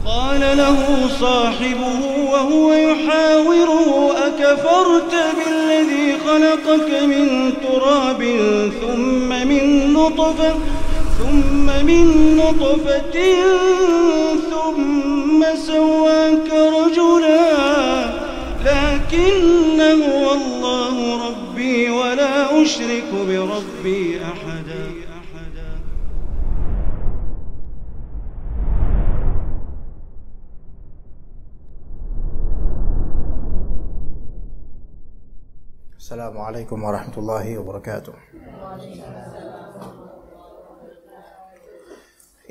قال له صاحبه وهو يحاوره أكفرت بالذي خلقك من تراب ثم من نطفة ثم سواك رجلا لكن هو الله ربي ولا أشرك بربي أحدا. Assalamualaikum warahmatullahi wabarakatuh.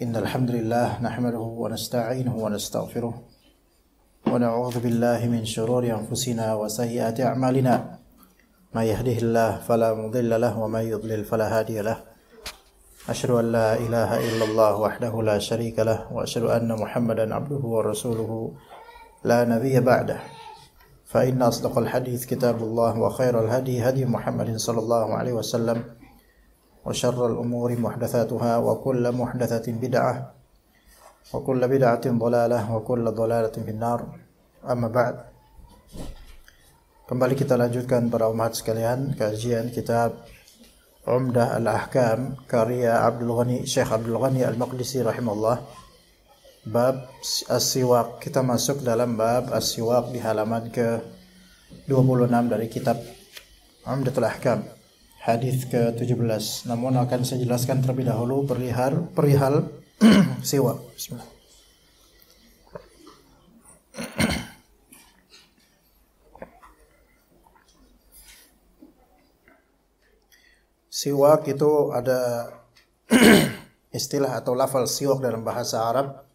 Innal hamdalillah nahmaduhu wa nasta'inuhu wa nastaghfiruh wa na'udzu billahi min shururi anfusina wa sayyiati a'malina. May yahdihillahu fala mudilla lahu wa may yudlil fala hadiya lahu. Asyhadu an la ilaha illallah wahdahu la syarika lahu wa asyhadu anna Muhammadan abduhu wa rasuluhu la nabiyya ba'dahu. فإن أصدق الحديث كتاب الله وخير الهدي هدي محمد صلى الله عليه وسلم وشر الأمور محدثاتها وكل محدثة بدعة وكل بدعة ضلالة وكل ضلالة في النار. أما بعد, kembali kita lanjutkan para umat sekalian kajian kitab Umdah al-Ahkam karya Syekh Abdul Ghani al-Maqdisi rahimahullah. Bab as-siwak. Kita masuk dalam bab as-siwak di halaman ke-26 dari kitab Umdatul Ahkam, hadis ke-17. Namun akan saya jelaskan terlebih dahulu perihal siwak. Bismillah. Siwak itu ada istilah atau lafal siwak dalam bahasa Arab.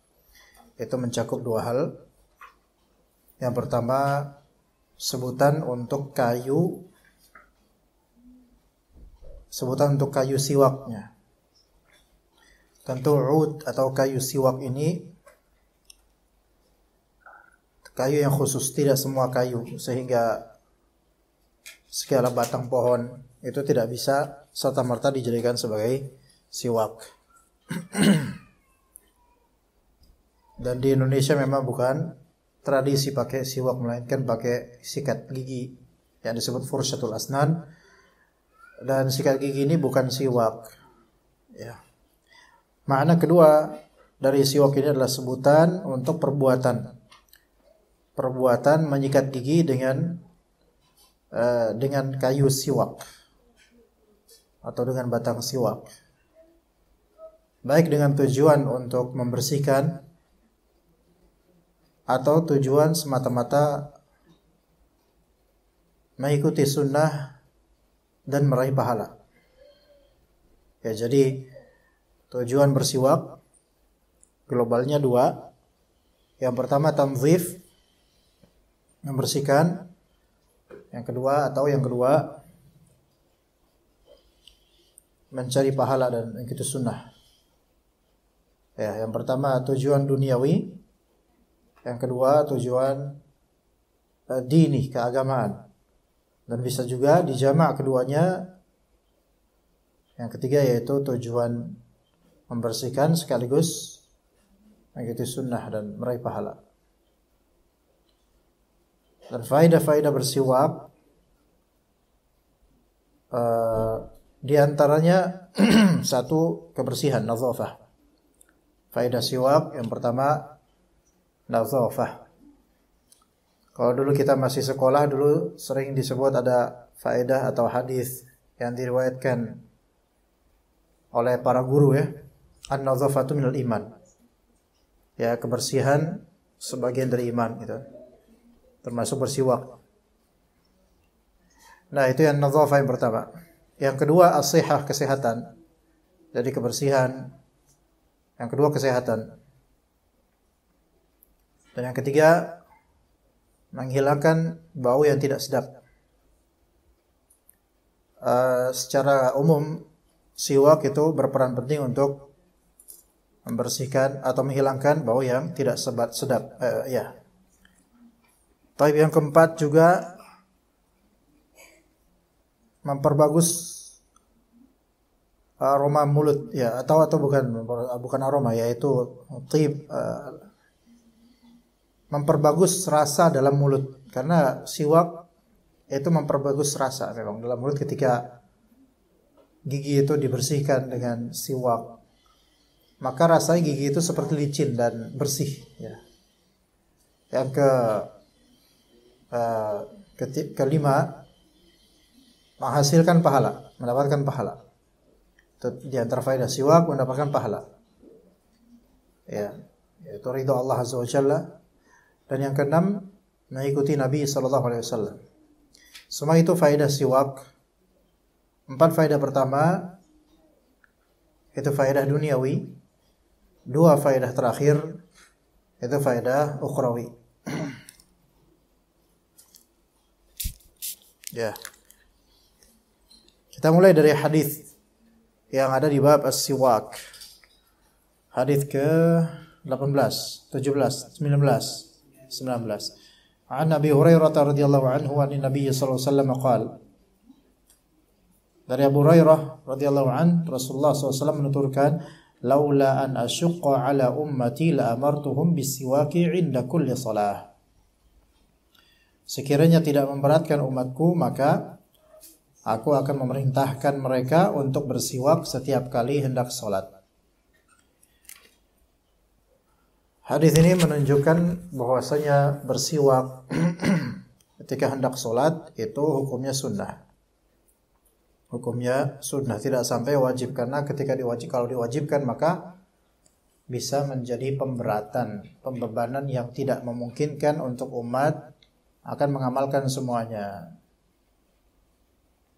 Itu mencakup dua hal. Yang pertama, sebutan untuk kayu siwaknya. Tentu ud atau kayu siwak ini kayu yang khusus, tidak semua kayu, sehingga segala batang pohon itu tidak bisa serta-merta dijadikan sebagai siwak. Dan di Indonesia memang bukan tradisi pakai siwak, melainkan pakai sikat gigi yang disebut fursyatul asnan. Dan sikat gigi ini bukan siwak. Ya. Makna kedua dari siwak ini adalah sebutan untuk perbuatan menyikat gigi dengan kayu siwak atau dengan batang siwak, baik dengan tujuan untuk membersihkan atau tujuan semata-mata mengikuti sunnah dan meraih pahala. Ya, jadi tujuan bersiwak globalnya dua. Yang pertama tanzif, membersihkan. Yang kedua mencari pahala dan mengikuti sunnah. Ya, yang pertama tujuan duniawi. Yang kedua tujuan dini, keagamaan. Dan bisa juga dijamak keduanya. Yang ketiga yaitu tujuan membersihkan sekaligus mengikuti sunnah dan meraih pahala. Dan faedah-faedah bersiwak di antaranya satu, kebersihan, nazafah. Faedah siwak yang pertama nazafah. Kalau dulu kita masih sekolah, dulu sering disebut ada faedah atau hadis yang diriwayatkan oleh para guru, ya. An-nazafatu minal iman. Ya, kebersihan sebagian dari iman gitu. Termasuk bersiwak. Nah, itu yang nazafah yang pertama. Yang kedua as-sihah, kesehatan. Jadi kebersihan. Yang kedua kesehatan. Dan yang ketiga, menghilangkan bau yang tidak sedap. Secara umum, siwak itu berperan penting untuk membersihkan atau menghilangkan bau yang tidak sedap. Ya. Tapi yang keempat juga memperbagus aroma mulut, ya, atau bukan aroma, yaitu tib, memperbagus rasa dalam mulut, karena siwak itu memperbagus rasa memang dalam mulut ketika gigi itu dibersihkan dengan siwak, maka rasanya gigi itu seperti licin dan bersih ya. Yang kelima, menghasilkan pahala, mendapatkan pahala. Itu di antara faedah siwak, mendapatkan pahala. Ya, itu ridha Allah Azza wa Jalla. Dan yang keenam, mengikuti Nabi sallallahu alaihi wasallam. Semua itu faedah siwak. 4 faedah pertama itu faedah duniawi. 2 faedah terakhir itu faedah ukhrawi. Ya. Kita mulai dari hadis yang ada di bab as-siwak. Hadis ke-18, 17, 19. An Abi Hurairah radhiyallahu anhu an Nabi sallallahu alaihi wasallam qala. Dari Abu Hurairah radhiyallahu an, Rasulullah SAW menuturkan, laula an asyqa ala ummati la amartuhum bisiwaki 'inda kulli shalah. Sekiranya tidak memberatkan umatku, maka aku akan memerintahkan mereka untuk bersiwak setiap kali hendak salat. Hadis ini menunjukkan bahwasanya bersiwak ketika hendak salat itu hukumnya sunnah. Hukumnya sunnah, tidak sampai wajib, karena ketika kalau diwajibkan maka bisa menjadi pembebanan yang tidak memungkinkan untuk umat akan mengamalkan semuanya.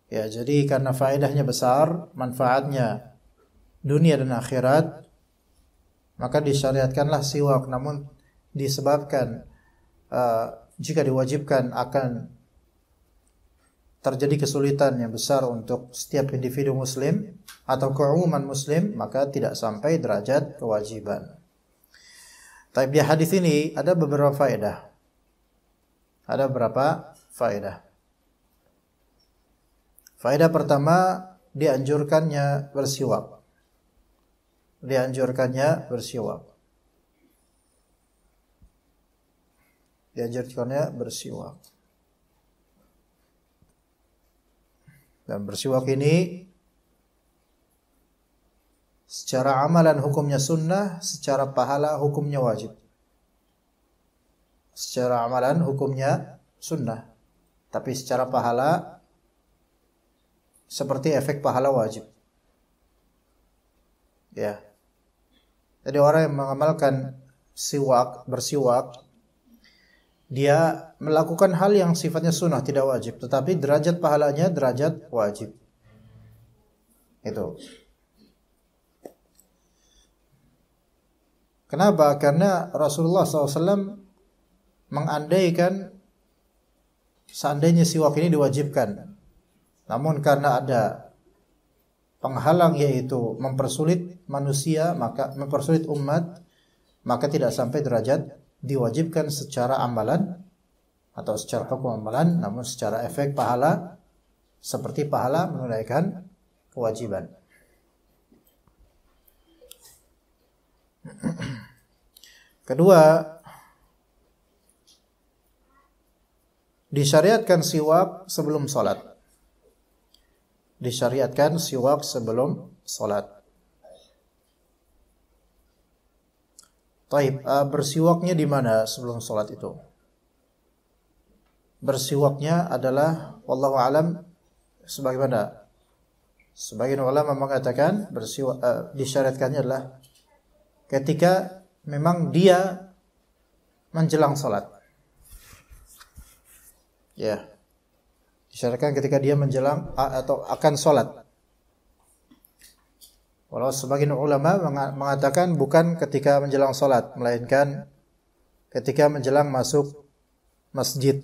Ya, jadi karena faedahnya besar, manfaatnya dunia dan akhirat, maka disyariatkanlah siwak. Namun disebabkan jika diwajibkan akan terjadi kesulitan yang besar untuk setiap individu muslim atau keumuman muslim, maka tidak sampai derajat kewajiban. Tapi di hadis ini ada beberapa faedah. Ada beberapa faedah. Faedah pertama, dianjurkannya bersiwak. Dianjurkannya bersiwak. Dianjurkannya bersiwak. Dan bersiwak ini secara amalan hukumnya sunnah, secara pahala hukumnya wajib. Secara amalan hukumnya sunnah, tapi secara pahala seperti efek pahala wajib. Ya. Jadi orang yang mengamalkan bersiwak, dia melakukan hal yang sifatnya sunnah, tidak wajib, tetapi derajat pahalanya derajat wajib. Itu. Kenapa? Karena Rasulullah SAW mengandaikan seandainya siwak ini diwajibkan, namun karena ada penghalang, yaitu mempersulit manusia, maka mempersulit umat, maka tidak sampai derajat diwajibkan secara amalan atau secara hukum amalan, namun secara efek pahala seperti pahala menunaikan kewajiban. Kedua, disyariatkan siwak sebelum salat. Disyariatkan siwak sebelum salat. Taib, bersiwaknya di mana sebelum salat itu? Bersiwaknya adalah wallahu alam sebagaimana sebagian ulama mengatakan bersiwak disyariatkannya adalah ketika memang dia menjelang salat. Ya. Disyariatkan ketika dia menjelang atau akan salat. Walau sebagian ulama mengatakan bukan ketika menjelang salat, melainkan ketika menjelang masuk masjid.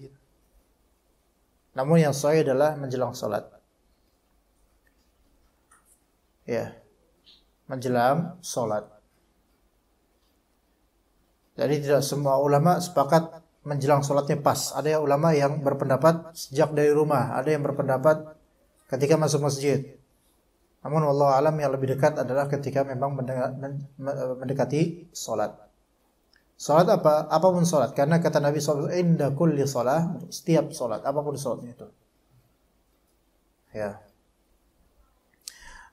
Namun yang sahih adalah menjelang salat. Ya. Menjelang salat. Jadi tidak semua ulama sepakat menjelang salatnya pas. Ada ulama yang berpendapat sejak dari rumah, ada yang berpendapat ketika masuk masjid. Namun wallahu alam yang lebih dekat adalah ketika memang mendekati salat. Salat apa? Apapun salat. Karena kata Nabi SAW, inda kulli salah, setiap salat, apapun salatnya itu. Ya.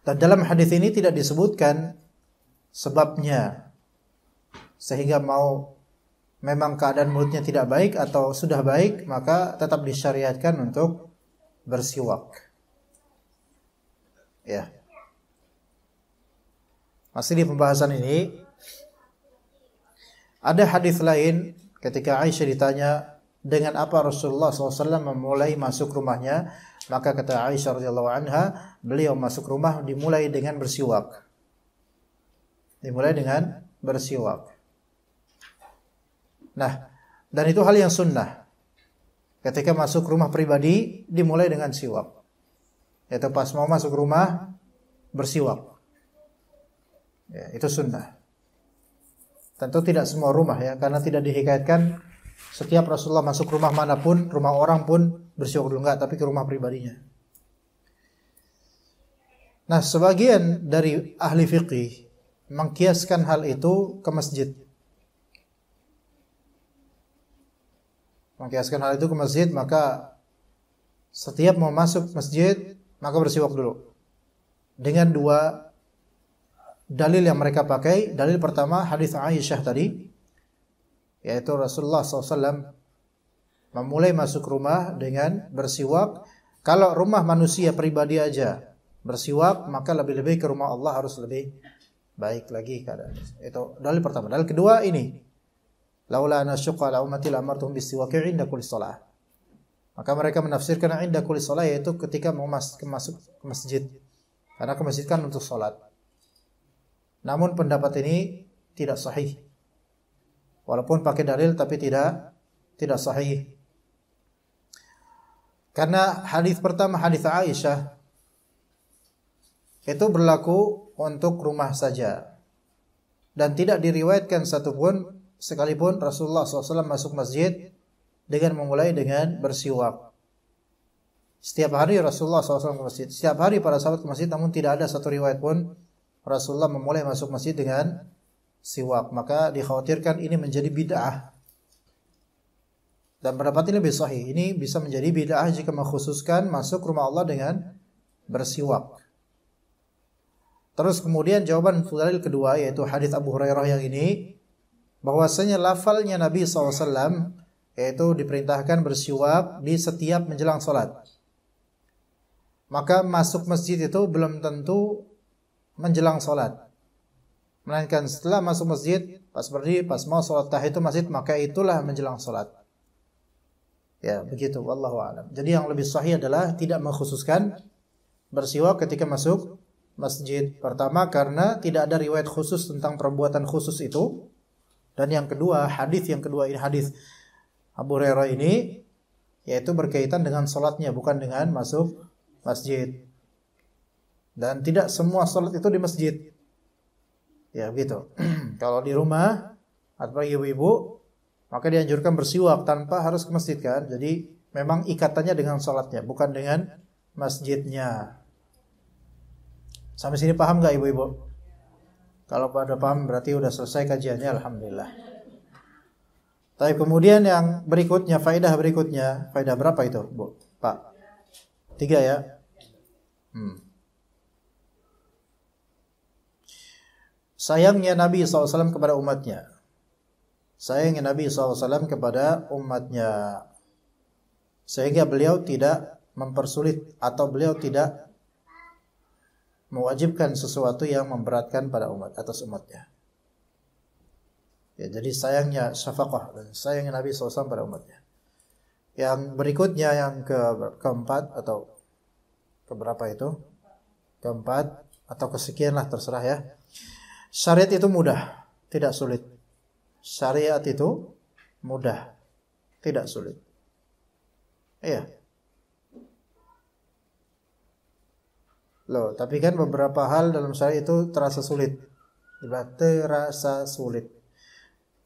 Dan dalam hadis ini tidak disebutkan sebabnya, sehingga memang keadaan mulutnya tidak baik atau sudah baik, maka tetap disyariatkan untuk bersiwak. Ya. Masih di pembahasan ini, ada hadis lain ketika Aisyah ditanya dengan apa Rasulullah SAW memulai masuk rumahnya, maka kata Aisyah radhiyallahu anha, beliau masuk rumah dimulai dengan bersiwak. Dimulai dengan bersiwak. Nah, dan itu hal yang sunnah. Ketika masuk rumah pribadi dimulai dengan siwak. Yaitu pas mau masuk rumah bersiwak. Ya, itu sunnah. Tentu tidak semua rumah ya, karena tidak dihikayatkan setiap Rasulullah masuk rumah manapun, rumah orang pun bersiwak dulu, enggak, tapi ke rumah pribadinya. Nah, sebagian dari ahli fiqih mengkiaskan hal itu ke masjid. Mengkiaskan hal itu ke masjid, maka setiap mau masuk masjid maka bersiwak dulu. Dengan dua dalil yang mereka pakai. Dalil pertama hadis Aisyah tadi, yaitu Rasulullah SAW memulai masuk rumah dengan bersiwak. Kalau rumah manusia pribadi aja bersiwak, maka lebih-lebih ke rumah Allah harus lebih baik lagi keadaan. Itu dalil pertama. Dalil kedua ini, laula an asyqa ala ummati la amartuhum bisiwak 'inda kulli shalah. Maka mereka menafsirkan 'inda kulli shalah yaitu ketika mau masuk ke masjid. Karena ke masjid kan untuk salat. Namun pendapat ini tidak sahih. Walaupun pakai dalil tapi tidak sahih. Karena hadis pertama, hadis Aisyah, itu berlaku untuk rumah saja. Dan tidak diriwayatkan satupun sekalipun Rasulullah SAW masuk masjid dengan memulai dengan bersiwak. Setiap hari Rasulullah SAW ke masjid. Setiap hari para sahabat ke masjid, namun tidak ada satu riwayat pun Rasulullah memulai masuk masjid dengan siwak. Maka dikhawatirkan ini menjadi bid'ah. Dan pendapat ini lebih sahih. Ini bisa menjadi bid'ah jika mengkhususkan masuk rumah Allah dengan bersiwak. Terus kemudian jawaban dalil kedua, yaitu hadis Abu Hurairah yang ini, bahwasanya lafalnya Nabi SAW yaitu diperintahkan bersiwak di setiap menjelang salat. Maka masuk masjid itu belum tentu menjelang salat, melainkan setelah masuk masjid, pas berdiri, pas mau salat tahiyatul masjid, maka itulah menjelang salat. Ya, begitu, wallahu a'lam. Jadi yang lebih sahih adalah tidak mengkhususkan bersiwak ketika masuk masjid. Pertama, karena tidak ada riwayat khusus tentang perbuatan khusus itu. Dan yang kedua, hadis yang kedua ini, hadis Abu Hurairah ini, yaitu berkaitan dengan salatnya, bukan dengan masuk masjid. Dan tidak semua salat itu di masjid. Ya, begitu. Kalau di rumah atau ibu-ibu, maka dianjurkan bersiwak tanpa harus ke masjid kan. Jadi memang ikatannya dengan salatnya, bukan dengan masjidnya. Sampai sini paham gak ibu-ibu? Kalau pada paham berarti udah selesai kajiannya, alhamdulillah. Tapi kemudian yang berikutnya, faedah berikutnya, faedah berapa itu, Bu? Pak? 3 ya? Sayangnya Nabi SAW kepada umatnya. Sayangnya Nabi SAW kepada umatnya. Sehingga beliau tidak mempersulit atau beliau tidak mewajibkan sesuatu yang memberatkan pada umat, atas umatnya. Ya, jadi sayangnya syafaqah dan sayangnya Nabi SAW pada umatnya. Yang berikutnya, yang keempat atau keberapa itu? Keempat atau kesekian lah, terserah ya. Syariat itu mudah, tidak sulit. Syariat itu mudah, tidak sulit. Iya. Loh, tapi kan beberapa hal dalam syariat itu terasa sulit. Terasa sulit.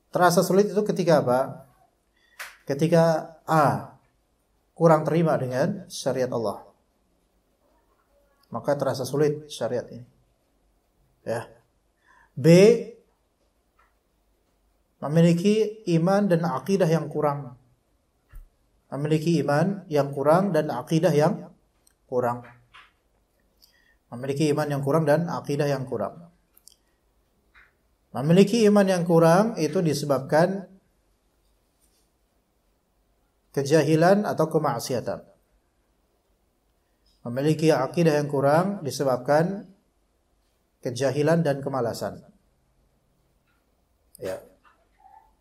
Terasa sulit itu ketika apa? Ketika A, kurang terima dengan syariat Allah, maka terasa sulit syariat ini. Ya. B, memiliki iman dan akidah yang kurang. Memiliki iman yang kurang dan akidah yang kurang. Memiliki iman yang kurang dan akidah yang kurang. Memiliki iman yang kurang itu disebabkan kejahilan atau kemaksiatan. Memiliki akidah yang kurang disebabkan kejahilan dan kemalasan. Ya.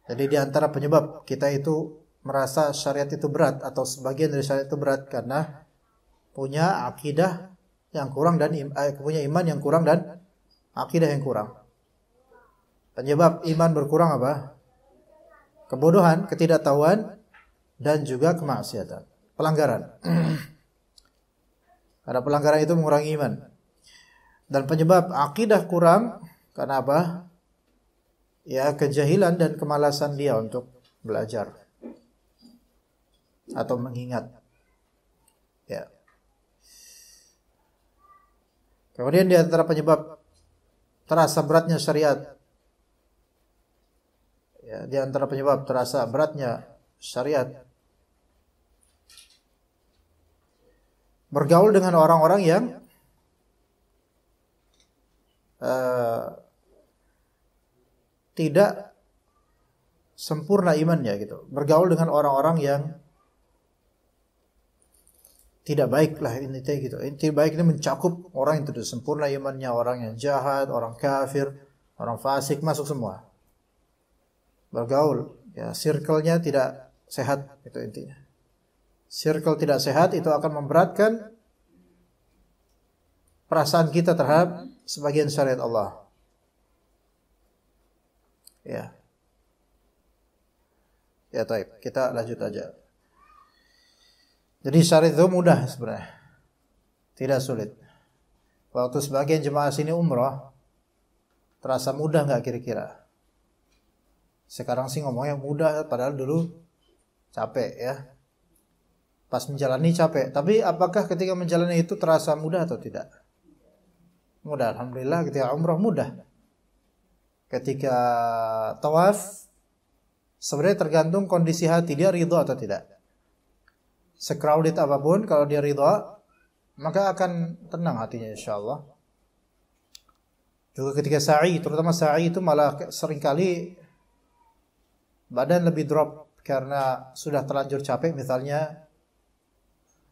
Jadi di antara penyebab kita itu merasa syariat itu berat atau sebagian dari syariat itu berat karena punya akidah yang kurang dan punya iman yang kurang dan akidah yang kurang. Penyebab iman berkurang apa? Kebodohan, ketidaktahuan, dan juga kemaksiatan, pelanggaran. Karena pelanggaran itu mengurangi iman. Dan penyebab akidah kurang karena apa? Ya, kejahilan dan kemalasan dia untuk belajar atau mengingat. Ya. Kemudian di antara penyebab terasa beratnya syariat, ya, di antara penyebab terasa beratnya syariat, bergaul dengan orang-orang yang tidak sempurna imannya gitu. Bergaul dengan orang-orang yang tidak baik lah ini gitu. Tidak baik ini mencakup orang yang tidak sempurna imannya, orang yang jahat, orang kafir, orang fasik, masuk semua. Bergaul, ya, circle-nya tidak sehat, itu intinya. Circle tidak sehat itu akan memberatkan perasaan kita terhadap sebagian syariat Allah. Ya. Ya, baik. Kita lanjut aja. Jadi syariat itu mudah sebenarnya. Tidak sulit. Waktu sebagian jemaah sini umrah, terasa mudah nggak kira-kira? Sekarang sih ngomongnya mudah, padahal dulu capek ya. Pas menjalani capek. Tapi apakah ketika menjalani itu terasa mudah atau tidak? Mudah, alhamdulillah. Ketika umrah mudah. Ketika tawaf, sebenarnya tergantung kondisi hati, dia ridha atau tidak. Secrowded apapun, kalau dia ridha, maka akan tenang hatinya insyaallah. Juga ketika sa'i, terutama sa'i itu malah seringkali badan lebih drop karena sudah terlanjur capek misalnya,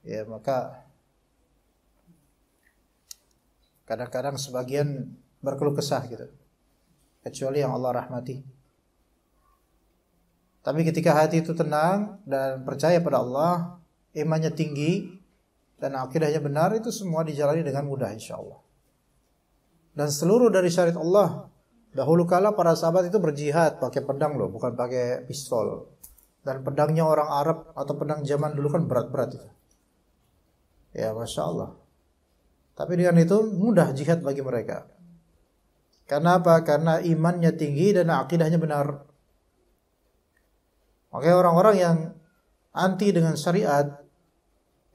ya maka kadang-kadang sebagian berkeluh kesah gitu, kecuali yang Allah rahmati. Tapi ketika hati itu tenang dan percaya pada Allah, imannya tinggi dan akidahnya benar, itu semua dijalani dengan mudah insyaallah. Dan seluruh dari syariat Allah, dahulu kala para sahabat itu berjihad pakai pedang loh, bukan pakai pistol. Dan pedangnya orang Arab atau pedang zaman dulu kan berat-berat itu. Ya, Masya Allah. Tapi dengan itu mudah jihad bagi mereka. Karena apa? Karena imannya tinggi dan akidahnya benar. Makanya orang-orang yang anti dengan syariat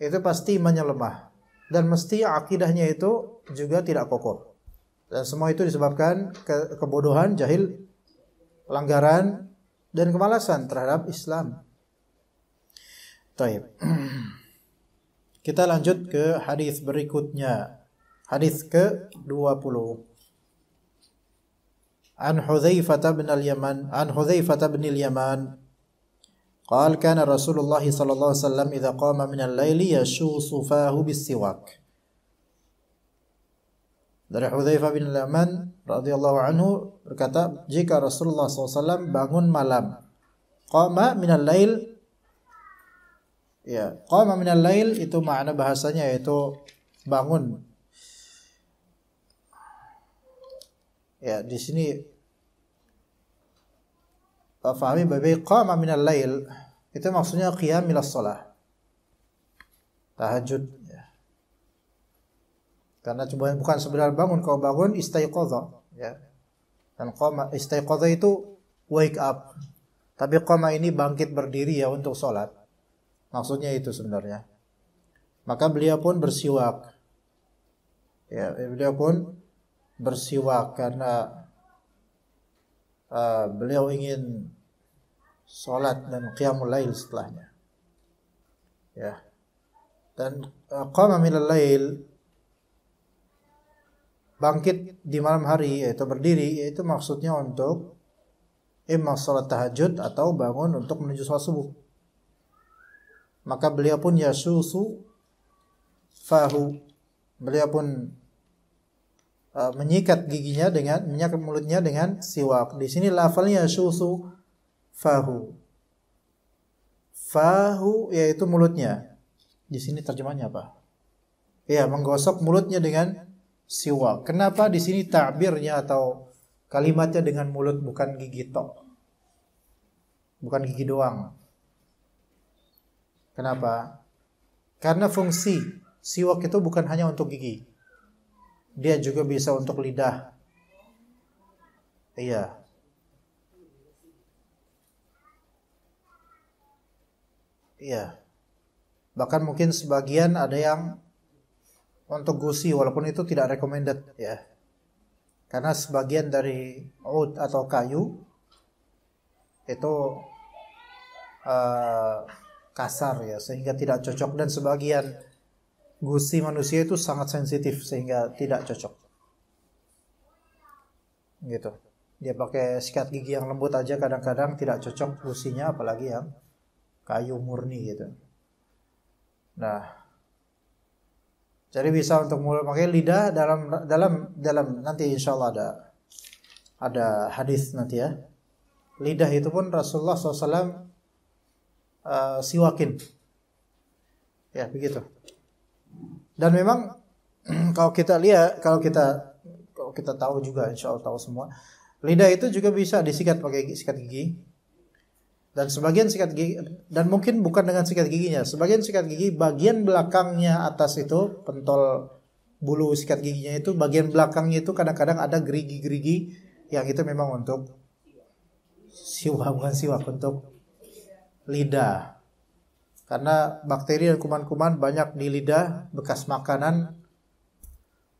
itu pasti imannya lemah. Dan mesti akidahnya itu juga tidak kokoh. Dan semua itu disebabkan kebodohan, jahil, pelanggaran, dan kemalasan terhadap Islam. Baik. Kita lanjut ke hadis berikutnya. Hadis ke-20. An Hudzaifah bin al-Yaman, قال كان رسول الله صلى الله عليه وسلم إذا قام من الليل يشوص فاه بالسواك. Dari Hudzaifah bin al-Yaman radhiyallahu anhu berkata, jika Rasulullah SAW bangun malam, qama minal lail, ya, qama minal lail itu makna bahasanya yaitu bangun. Ya, di sini fahami baik qama minal lail itu maksudnya qiyam milas shalah, tahajud ya. Karena bukan sebenarnya bangun, kalau bangun istaiqadha ya. Dan qama istaiqadha itu wake up. Tapi qama ini bangkit berdiri ya untuk salat. Maksudnya itu sebenarnya. Maka beliau pun bersiwak. Ya, beliau pun bersiwak karena beliau ingin sholat dan qiyamul lail setelahnya. Ya. Dan qama minal lail, bangkit di malam hari, yaitu berdiri, yaitu maksudnya untuk imma sholat tahajud atau bangun untuk menuju sholat subuh. Maka beliau pun yasusu fahu, beliau pun menyikat giginya dengan, menyikat mulutnya dengan siwak. Di sini lafalnya yasusu fahu. Fahu yaitu mulutnya. Di sini terjemahnya apa? Ya, menggosok mulutnya dengan siwak. Kenapa di sini ta'birnya atau kalimatnya dengan mulut, bukan gigi tok? Bukan gigi doang. Kenapa? Karena fungsi siwak itu bukan hanya untuk gigi. Dia juga bisa untuk lidah. Iya. Iya. Bahkan mungkin sebagian ada yang untuk gusi, walaupun itu tidak recommended ya. Karena sebagian dari ud atau kayu itu kasar ya, sehingga tidak cocok, dan sebagian gusi manusia itu sangat sensitif sehingga tidak cocok. Gitu. Dia pakai sikat gigi yang lembut aja kadang-kadang tidak cocok gusinya, apalagi yang kayu murni gitu. Nah, jadi bisa untuk mulai pakai lidah dalam nanti insyaallah ada hadis nanti ya. Lidah itu pun Rasulullah SAW siwakin, ya begitu. Dan memang kalau kita lihat, kalau kita tahu juga, insyaallah tahu semua, lidah itu juga bisa disikat pakai sikat gigi. Dan sebagian sikat gigi, dan mungkin bukan dengan sikat giginya, sebagian sikat gigi bagian belakangnya atas itu, pentol bulu sikat giginya itu, bagian belakangnya itu kadang-kadang ada gerigi-gerigi yang itu memang untuk siwak, bukan siwak, untuk lidah. Karena bakteri dan kuman-kuman banyak di lidah, bekas makanan,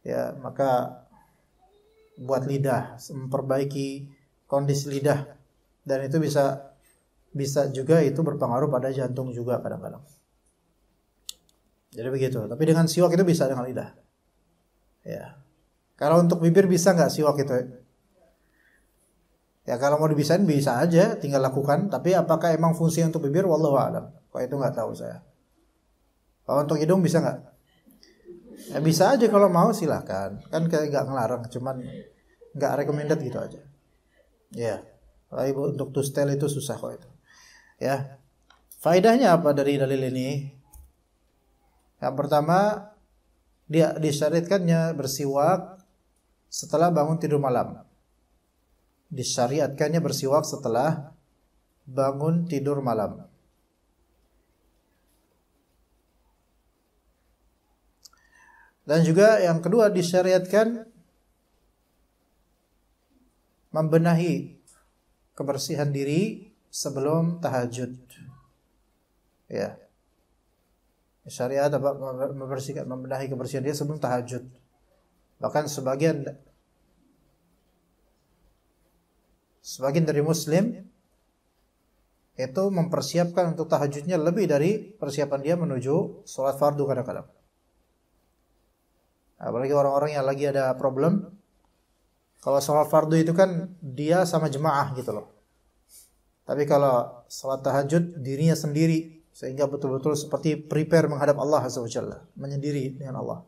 ya maka buat lidah, memperbaiki kondisi lidah, dan itu bisa juga itu berpengaruh pada jantung juga kadang-kadang. Jadi begitu. Tapi dengan siwak itu bisa dengan lidah. Ya. Kalau untuk bibir bisa nggak siwak itu? Ya kalau mau dibisain bisa aja, tinggal lakukan. Tapi apakah emang fungsi untuk bibir? Wallahu a'lam. Kalau itu nggak tahu saya. Kalau untuk hidung bisa nggak? Ya bisa aja kalau mau, silakan. Kan kayak nggak ngelarang, cuman nggak recommended gitu aja. Ya. Kalau untuk tustel itu susah kok itu. Ya, faedahnya apa dari dalil ini? Yang pertama, dia disyariatkannya bersiwak setelah bangun tidur malam. Disyariatkannya bersiwak setelah bangun tidur malam. Dan juga yang kedua, disyariatkan membenahi kebersihan diri sebelum tahajud. Ya. Syariat apa? Membenahi kebersihan diri sebelum tahajud. Bahkan sebagian dari muslim itu mempersiapkan untuk tahajudnya lebih dari persiapan dia menuju sholat fardu kadang-kadang. Apalagi orang-orang yang lagi ada problem. Kalau sholat fardu itu kan dia sama jemaah gitu loh. Tapi kalau sholat tahajud dirinya sendiri, sehingga betul-betul seperti prepare menghadap Allah Azza wa Jalla, menyendiri dengan Allah.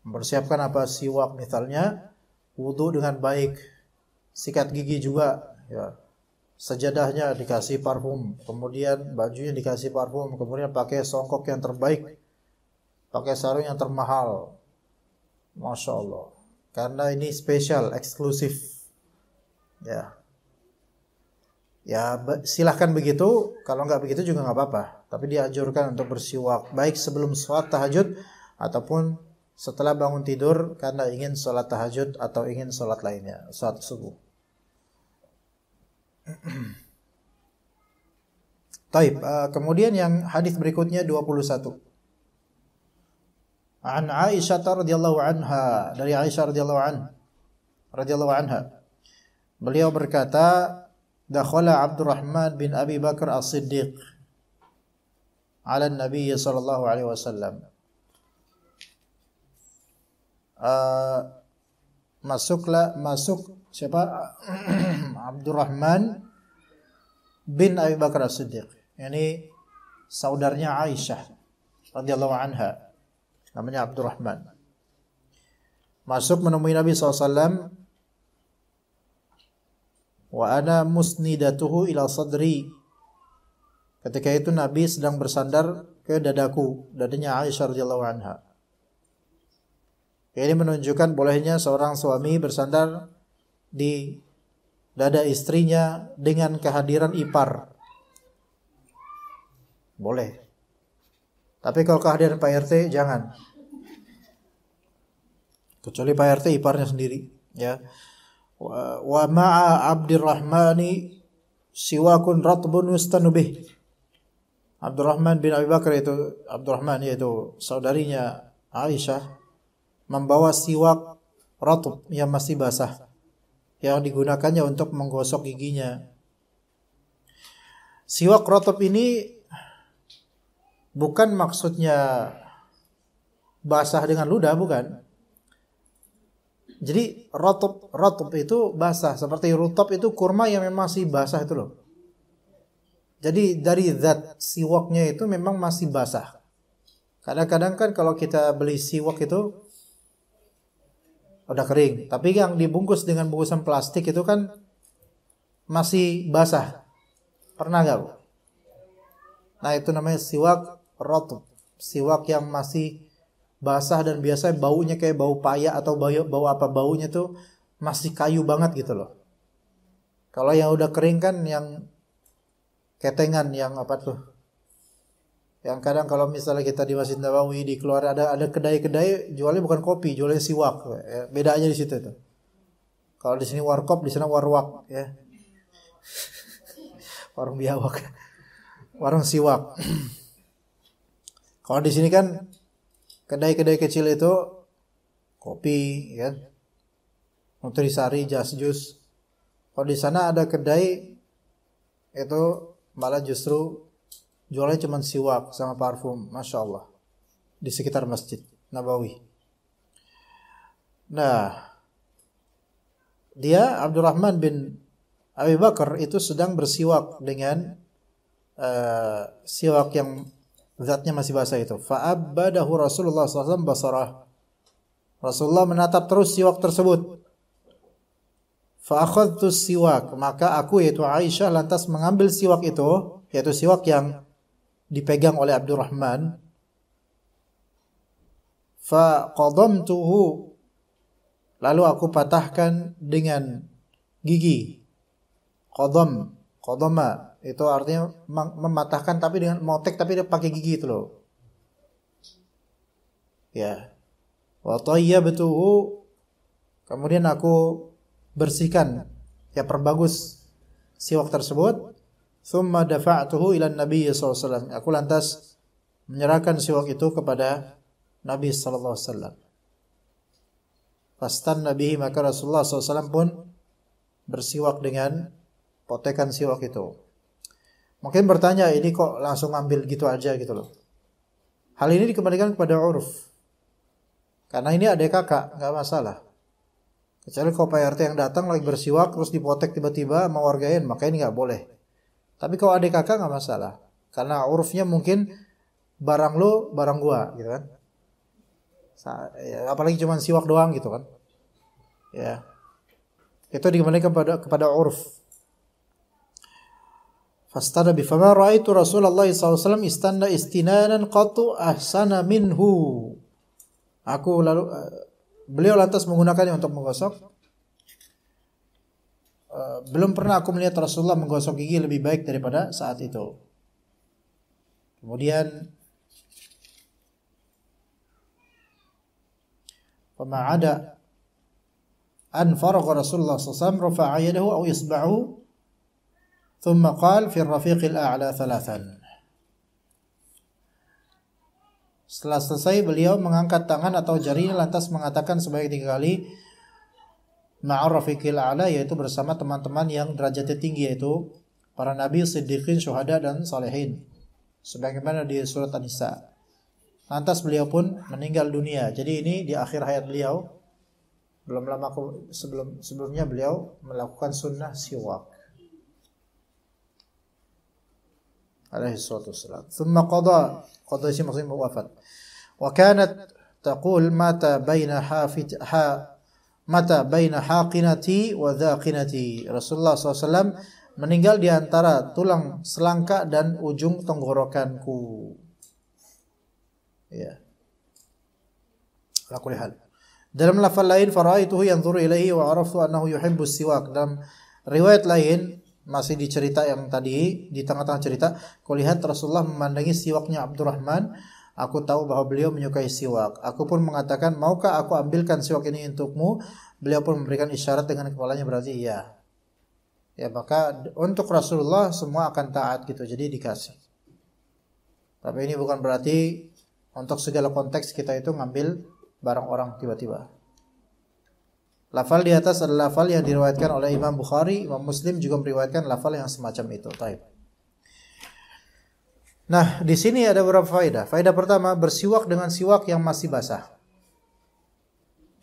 Mempersiapkan apa? Siwak misalnya, wudu dengan baik, sikat gigi juga, ya. Sajadahnya dikasih parfum, kemudian bajunya dikasih parfum, kemudian pakai songkok yang terbaik, pakai sarung yang termahal. Masya Allah. Karena ini spesial, eksklusif. Ya. Ya silahkan begitu, kalau nggak begitu juga nggak apa-apa. Tapi dianjurkan untuk bersiwak, baik sebelum sholat tahajud ataupun setelah bangun tidur karena ingin sholat tahajud atau ingin sholat lainnya, sholat subuh. Taib. Kemudian yang hadis berikutnya 21. An Aisyah radhiyallahu anha, dari Aisyah radhiyallahu anha. Beliau berkata, dakhala Abdurrahman bin Abi Bakar As-Siddiq ala Nabi sallallahu alaihi wasallam. Masuk siapa? Abdurrahman bin Abi Bakar As-Siddiq. Yani saudaranya Aisyah radhiyallahu anha. Namanya Abdurrahman. Masuk menemui Nabi SAW. Wa ana musnidatuhu ila sadri. Ketika itu Nabi sedang bersandar ke dadaku, dadanya Aisyah radhiyallahu anha. Ini menunjukkan bolehnya seorang suami bersandar di dada istrinya dengan kehadiran ipar. Boleh. Tapi kalau kehadiran Pak RT jangan. Kecuali Pak RT iparnya sendiri, ya. Wa ma'a Abdurrahmani siwakun ratbun yustanubih. Abdurrahman bin Abi Bakar itu, Abdurrahman yaitu saudarinya Aisyah, membawa siwak ratb yang masih basah, yang digunakannya untuk menggosok giginya. Siwak ratb ini bukan maksudnya basah dengan ludah, bukan. Jadi ratb itu basah, seperti rutab itu kurma yang memang masih basah itu loh. Jadi dari zat siwaknya itu memang masih basah. Kadang-kadang kan kalau kita beli siwak itu udah kering, tapi yang dibungkus dengan bungkusan plastik itu kan masih basah. Pernah nggak, Bu? Nah, itu namanya siwak ratb, siwak yang masih basah dan biasanya baunya kayak bau paya atau bau apa, baunya tuh masih kayu banget gitu loh. Kalau yang udah kering kan yang ketengan, yang apa tuh? Yang kadang kalau misalnya kita di Masjid Nabawi di keluar ada kedai-kedai jualnya bukan kopi, jualnya siwak. Ya, bedanya di situ tuh. Kalau di sini warkop, di sana warwak, ya. Warung biawak. Warung siwak. Kalau di sini kan kedai-kedai kecil itu kopi, ya, Nutrisari, Just Juice. Kalau di sana ada kedai itu malah justru jualnya cuma siwak sama parfum, masya Allah, di sekitar Masjid Nabawi. Nah, dia Abdurrahman bin Abi Bakar itu sedang bersiwak dengan siwak yang zatnya masih basah itu. Fa'abbadahu Rasulullah SAW basarah. Rasulullah menatap terus siwak tersebut. Fa'akhadtu siwak. Maka aku yaitu Aisyah lantas mengambil siwak itu, yaitu siwak yang dipegang oleh Abdurrahman. Faqadamtuhu. Lalu aku patahkan dengan gigi. Qadama itu artinya mematahkan tapi dengan motek, tapi dia pakai gigi itu loh. Ya. Wa tayyabtuhu. Kemudian aku bersihkan, ya, perbagus siwak tersebut. Tsumma dafa'tuhu ila Nabi sallallahu alaihi wasallam. Aku lantas menyerahkan siwak itu kepada Nabi sallallahu alaihi wasallam. Fastanna bihi, maka Rasulullah sallallahu alaihi wasallam pun bersiwak dengan potekan siwak itu. Mungkin bertanya, ini kok langsung ambil gitu aja gitu loh. Hal ini dikembalikan kepada uruf. Karena ini adik kakak, nggak masalah. Kecuali kalau Pak RT yang datang lagi bersiwak terus dipotek tiba-tiba mau wargain, maka ini nggak boleh. Tapi kalau adik kakak nggak masalah. Karena urufnya mungkin barang lo, barang gua gitu kan. Apalagi cuma siwak doang gitu kan. Ya. Itu dikembalikan kepada uruf. Fastana bi fama ra'aitu Rasulullah SAW istanna istinanan qatu ahsana minhu. Beliau lantas menggunakannya untuk menggosok. Belum pernah aku melihat Rasulullah menggosok gigi lebih baik daripada saat itu. Kemudian fama ada an faragha Rasulullah SAW rafa'a yadahu aw isba'ahu ثم قال في الرفيق الأعلى ثلاثا. Setelah selesai beliau mengangkat tangan atau jarinya lantas mengatakan sebanyak 3 kali, ma'arafiqil a'la, yaitu bersama teman-teman yang derajatnya tinggi, yaitu para nabi, siddiqin, syuhada dan salihin, sebagaimana di surat An-Nisa. Lantas beliau pun meninggal dunia. Jadi ini di akhir hayat beliau. Belum lama sebelumnya beliau melakukan sunnah siwak. Alaihi salatu wassalam. Thumma qada isi maksudnya wafat. Wa kanat taqul mata baina haqinati wa dhaqinati. Rasulullah SAW meninggal di antara tulang selangka dan ujung tenggorokanku. Ya. Ala kulli hal. Dalam lafaz lain, faraituhu yanzuru ilaihi wa araftu annahu yuhibbu siwak. Dalam riwayat lain, masih di cerita yang tadi, di tengah-tengah cerita, kulihat Rasulullah memandangi siwaknya Abdurrahman. Aku tahu bahwa beliau menyukai siwak. Aku pun mengatakan, maukah aku ambilkan siwak ini untukmu? Beliau pun memberikan isyarat dengan kepalanya, berarti iya. Ya, maka untuk Rasulullah semua akan taat gitu, jadi dikasih. Tapi ini bukan berarti untuk segala konteks kita itu ngambil barang orang tiba-tiba. Lafal di atas adalah lafal yang diriwayatkan oleh Imam Bukhari, Imam Muslim juga meriwayatkan lafal yang semacam itu. Baik. Nah, di sini ada beberapa faedah. Faedah pertama, bersiwak dengan siwak yang masih basah.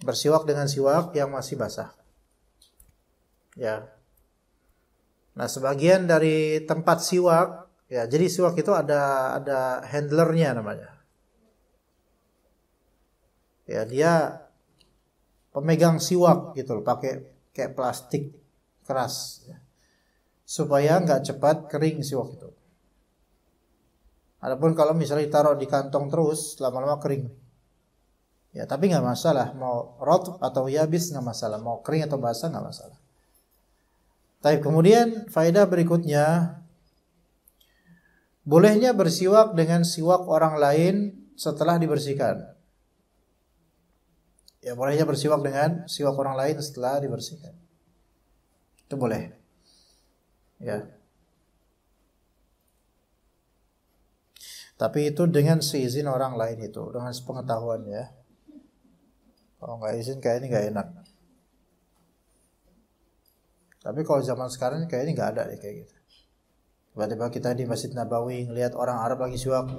Bersiwak dengan siwak yang masih basah. Ya. Nah, sebagian dari tempat siwak, ya, jadi siwak itu ada handlernya namanya. Ya, dia pemegang siwak gitu loh, pakai kayak plastik keras ya, supaya nggak cepat kering siwak itu. Adapun kalau misalnya ditaruh di kantong terus, lama-lama kering. Ya, tapi nggak masalah, mau rotb atau yabis nggak masalah, mau kering atau basah nggak masalah. Tapi kemudian faedah berikutnya, bolehnya bersiwak dengan siwak orang lain setelah dibersihkan. Ya, bolehnya bersiwak dengan siwak orang lain setelah dibersihkan. Itu boleh. Ya. Tapi itu dengan seizin orang lain itu, dengan sepengetahuan ya. Kalau nggak izin kayak ini nggak enak. Tapi kalau zaman sekarang kayak ini nggak ada deh kayak gitu. Tiba-tiba kita di Masjid Nabawi ngelihat orang Arab lagi siwak,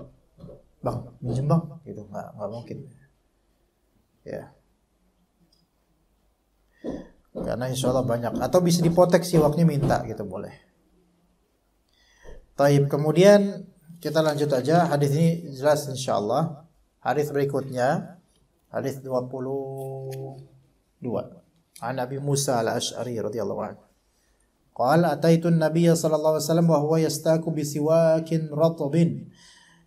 bang, minjem bang, gitu nggak mungkin. Ya. Karena insya Allah banyak. Atau bisa dipotek siwaknya minta gitu boleh. Taib. Kemudian kita lanjut aja. Hadis ini jelas insya Allah. Hadis berikutnya. Hadis 22. An Abi Musa al-Ash'ari radhiyallahu anhu. Qala ataitu an-nabiyya sallallahu alaihi wasallam wa huwa yastaku bi siwakin ratbin.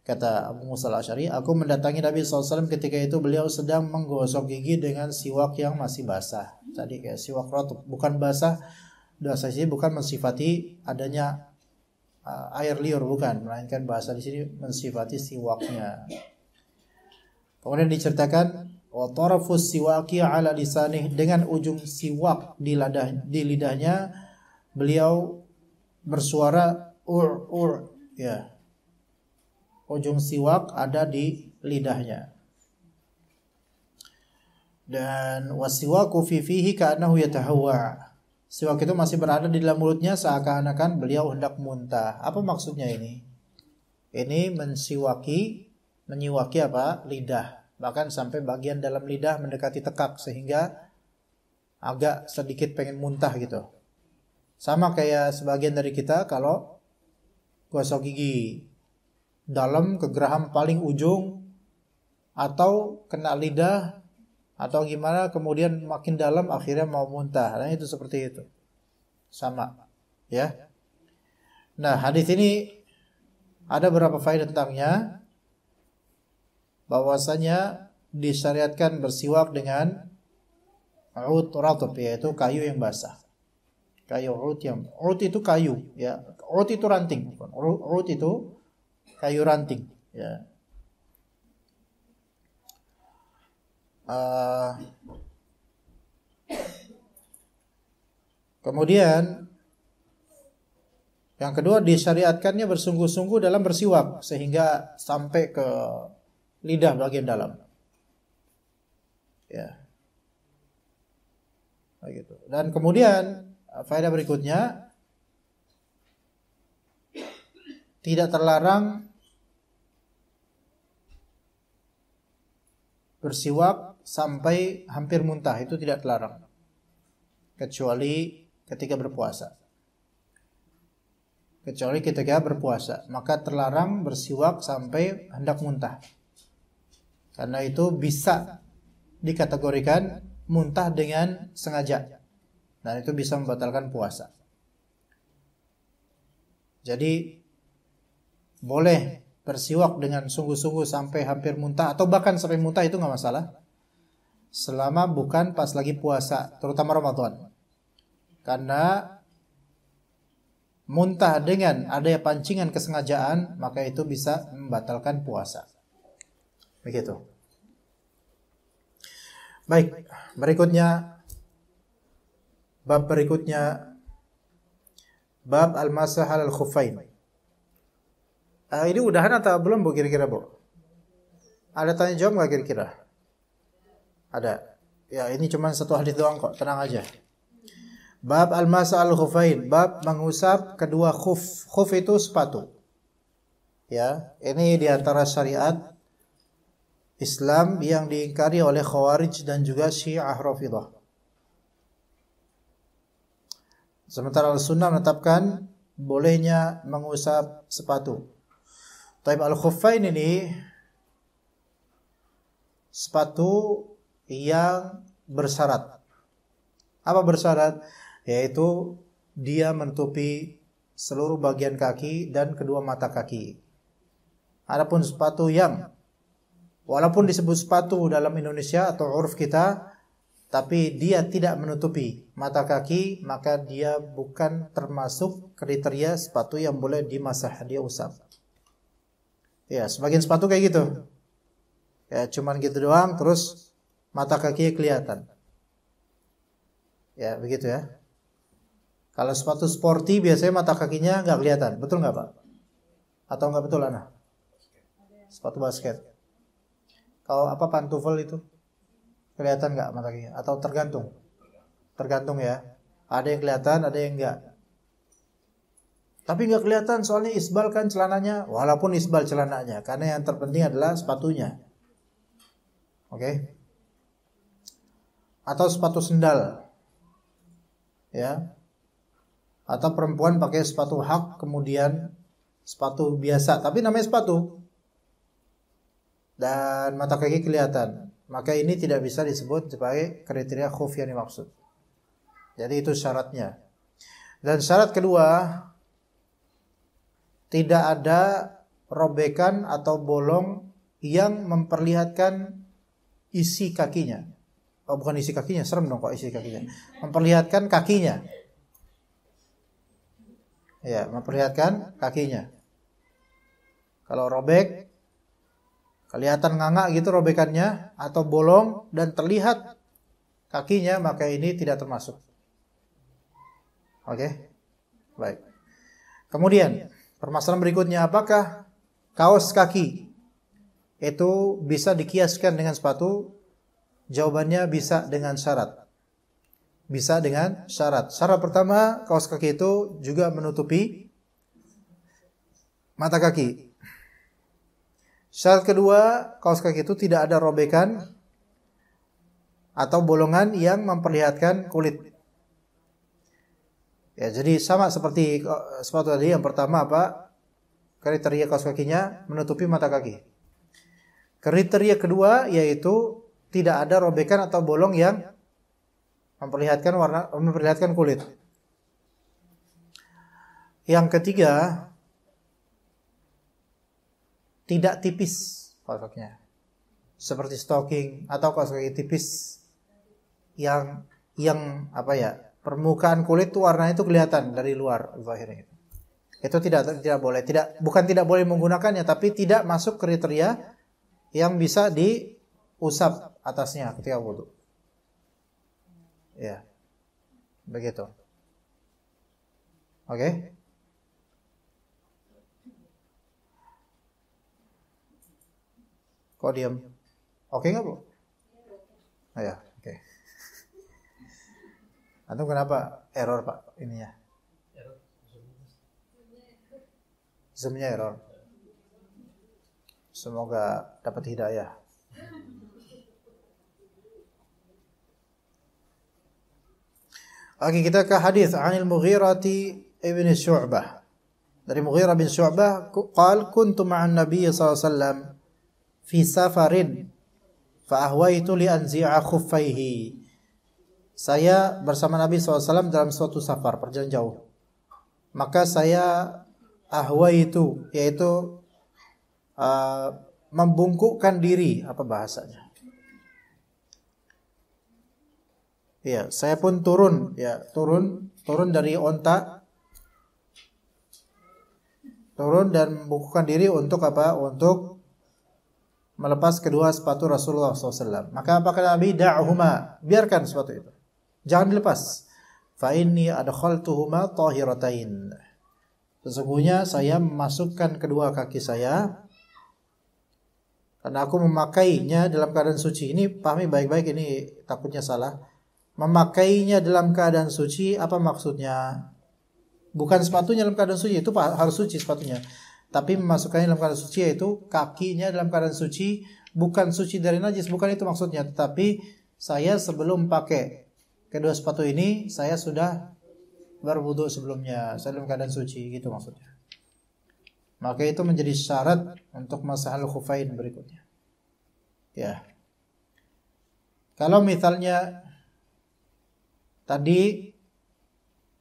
Kata Abu Musa al-Ash'ari, aku mendatangi Nabi SAW ketika itu beliau sedang menggosok gigi dengan siwak yang masih basah. Tadi kayak siwak ratb, bukan basah. Bahasa sini bukan mensifati adanya air liur, bukan, melainkan bahasa di sini mensifati siwaknya. Kemudian diceritakan wa tarafus siwaki ala lisanih, dengan ujung siwak di lidahnya beliau bersuara ya. Ujung siwak ada di lidahnya. Dan wasiwaku fi fihi ka'annahu yatahawwa. Siwak itu masih berada di dalam mulutnya seakan-akan beliau hendak muntah. Apa maksudnya ini? Ini menyiwaki apa? Lidah. Bahkan sampai bagian dalam lidah mendekati tekak sehingga agak sedikit pengen muntah gitu. Sama kayak sebagian dari kita kalau gosok gigi dalam ke geraham paling ujung atau kena lidah atau gimana, kemudian makin dalam akhirnya mau muntah. Nah, itu seperti itu. Sama, ya. Nah, hadis ini ada beberapa faedah tentangnya. Bahwasanya disyariatkan bersiwak dengan ud ratb, yaitu kayu yang basah. Kayu ud itu kayu, ya. Ud itu ranting, ud itu kayu ranting, ya. Kemudian yang kedua, disyariatkannya bersungguh-sungguh dalam bersiwak sehingga sampai ke lidah bagian dalam. Ya. Begitu. Dan kemudian faedah berikutnya, tidak terlarang bersiwak sampai hampir muntah, itu tidak terlarang, kecuali ketika berpuasa. Kecuali ketika berpuasa, maka terlarang bersiwak sampai hendak muntah. Karena itu bisa dikategorikan muntah dengan sengaja, dan itu bisa membatalkan puasa. Jadi boleh bersiwak dengan sungguh-sungguh sampai hampir muntah, atau bahkan sampai muntah, itu nggak masalah, selama bukan pas lagi puasa, terutama Ramadan. Karena muntah dengan adanya pancingan kesengajaan, maka itu bisa membatalkan puasa. Begitu. Baik, bab berikutnya, bab al-masah al khuffain. Ini udahan atau belum, Bu, kira-kira, Bu? Ada tanya jawab nggak kira-kira? Ada. Ya, ini cuma satu hadis doang kok, tenang aja. Bab al-masah al khuffain, bab mengusap kedua khuf. Khuf itu sepatu. Ya, ini diantara syariat Islam yang diingkari oleh Khawarij dan juga Syiah Rafidhah. Sementara Al-Sunnah menetapkan bolehnya mengusap sepatu. Taib al-khuffain ini sepatu yang bersyarat. Apa bersyarat? Yaitu dia menutupi seluruh bagian kaki dan kedua mata kaki. Adapun sepatu yang walaupun disebut sepatu dalam Indonesia atau uruf kita, tapi dia tidak menutupi mata kaki, maka dia bukan termasuk kriteria sepatu yang boleh dimasah, dia usap. Ya, sebagian sepatu kayak gitu. Ya, cuman gitu doang, terus mata kakinya kelihatan. Ya, begitu ya. Kalau sepatu sporty biasanya mata kakinya nggak kelihatan, betul nggak, Pak? Atau nggak betul, Ana? Sepatu basket. Kalau apa, pantufel itu kelihatan nggak mata kakinya? Atau tergantung? Tergantung ya. Ada yang kelihatan, ada yang nggak. Tapi nggak kelihatan soalnya isbal kan celananya. Walaupun isbal celananya, karena yang terpenting adalah sepatunya. Oke? Atau sepatu sendal. Ya. Atau perempuan pakai sepatu hak, kemudian sepatu biasa, tapi namanya sepatu, dan mata kaki kelihatan, maka ini tidak bisa disebut sebagai kriteria khuf yang dimaksud. Jadi itu syaratnya. Dan syarat kedua, tidak ada robekan atau bolong yang memperlihatkan isi kakinya. Oh, bukan isi kakinya, serem dong kok isi kakinya. Memperlihatkan kakinya. Ya, memperlihatkan kakinya. Kalau robek, kelihatan nganga gitu robekannya, atau bolong dan terlihat kakinya, maka ini tidak termasuk. Oke? Baik. Kemudian, permasalahan berikutnya, apakah kaos kaki itu bisa dikiaskan dengan sepatu? Jawabannya bisa dengan syarat. Bisa dengan syarat. Syarat pertama, kaos kaki itu juga menutupi mata kaki. Syarat kedua, kaos kaki itu tidak ada robekan atau bolongan yang memperlihatkan kulit. Ya, jadi sama seperti sepatu tadi. Yang pertama apa? Kriteria kaos kakinya menutupi mata kaki. Kriteria kedua yaitu tidak ada robekan atau bolong yang memperlihatkan kulit. Yang ketiga, tidak tipis kaos kakinya, seperti stocking atau kaos kaki tipis yang apa ya, permukaan kulit tuh warnanya itu kelihatan dari luar zahirnya. Itu tidak boleh, bukan tidak boleh menggunakannya, tapi tidak masuk kriteria yang bisa diusap atasnya ketika wudu. Ya, begitu. Oke. Kok diam? Oke nggak, Bu? Oh, ya, oke. Antum kenapa error Pak ininya? Zoom-nya error. Semoga dapat hidayah. Oke, kita ke hadis Anil Mughirati ibn Syu'bah. Dari Mughirah bin Syu'bah, qal kuntu ma'an Nabiy sallallahu alaihi wasallam fi safarin fa ahwaitu li anzi'a khuffaihi. Saya bersama Nabi SAW dalam suatu safar, perjalanan jauh. Maka saya ahwaitu, yaitu membungkukkan diri, apa bahasanya? Ya, saya pun turun dari onta, turun dan membungkukkan diri untuk apa? Untuk melepas kedua sepatu Rasulullah SAW. Maka apa kata Nabi? Da'huma, biarkan sepatu itu, jangan dilepas. Fa inni adkhaltuhuma tahiratain. Sesungguhnya saya memasukkan kedua kaki saya, karena aku memakainya dalam keadaan suci. Ini pahami baik-baik, ini takutnya salah. Memakainya dalam keadaan suci, apa maksudnya? Bukan sepatunya dalam keadaan suci, itu harus suci sepatunya. Tapi memasukkannya dalam keadaan suci, yaitu kakinya dalam keadaan suci, bukan suci dari najis, bukan itu maksudnya. Tetapi saya sebelum pakai kedua sepatu ini, saya sudah berwudu sebelumnya, saya dalam keadaan suci, gitu maksudnya. Maka itu menjadi syarat untuk masahul khufain berikutnya. Ya. Kalau misalnya tadi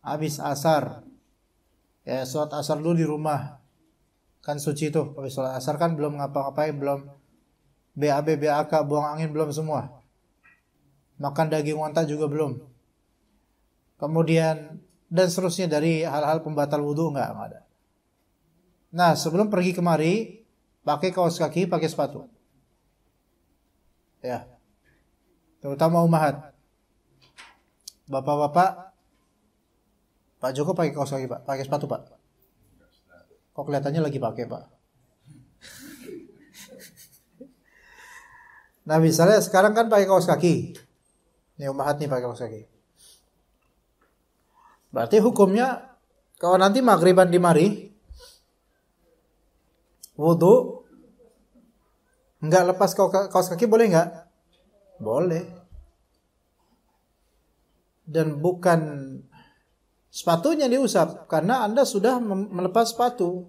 habis asar, ya sholat asar dulu di rumah, kan suci tuh. Habis sholat asar kan belum ngapa-ngapain, belum BAB, BAK, buang angin belum semua. Makan daging onta juga belum. Kemudian dan seterusnya dari hal-hal pembatal wudu enggak ada. Nah, sebelum pergi kemari, pakai kaos kaki, pakai sepatu. Ya. Terutama ummahat. Bapak-bapak, Pak Joko pakai kaos kaki, Pak. Pakai sepatu, Pak. Kok kelihatannya lagi pakai, Pak? Nah, misalnya sekarang kan pakai kaos kaki. Nih ummahat nih pakai kaos kaki. Berarti hukumnya kalau nanti maghriban di mari wudu enggak lepas kaos kaki boleh enggak? Boleh. Dan bukan sepatunya diusap, karena Anda sudah melepas sepatu.